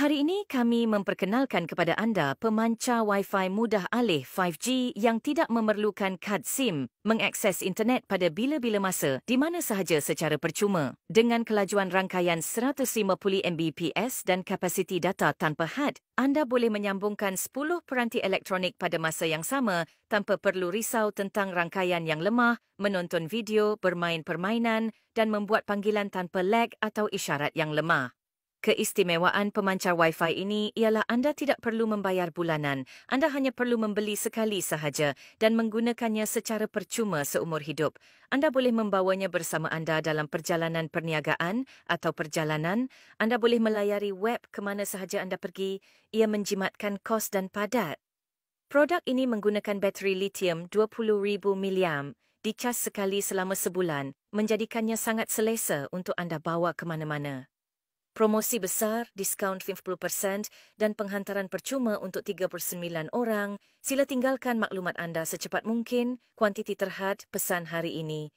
Hari ini kami memperkenalkan kepada anda pemancar Wi-Fi mudah alih 5G yang tidak memerlukan kad SIM mengakses internet pada bila-bila masa di mana sahaja secara percuma. Dengan kelajuan rangkaian 150 Mbps dan kapasiti data tanpa had, anda boleh menyambungkan 10 peranti elektronik pada masa yang sama tanpa perlu risau tentang rangkaian yang lemah, menonton video, bermain permainan dan membuat panggilan tanpa lag atau isyarat yang lemah. Keistimewaan pemancar Wi-Fi ini ialah anda tidak perlu membayar bulanan. Anda hanya perlu membeli sekali sahaja dan menggunakannya secara percuma seumur hidup. Anda boleh membawanya bersama anda dalam perjalanan perniagaan atau perjalanan. Anda boleh melayari web ke mana sahaja anda pergi. Ia menjimatkan kos dan padat. Produk ini menggunakan bateri lithium 20,000 mAh. Dicas sekali selama sebulan, menjadikannya sangat selesa untuk anda bawa ke mana-mana. Promosi besar, diskaun 50% dan penghantaran percuma untuk 39 orang. Sila tinggalkan maklumat anda secepat mungkin. Kuantiti terhad pesan hari ini.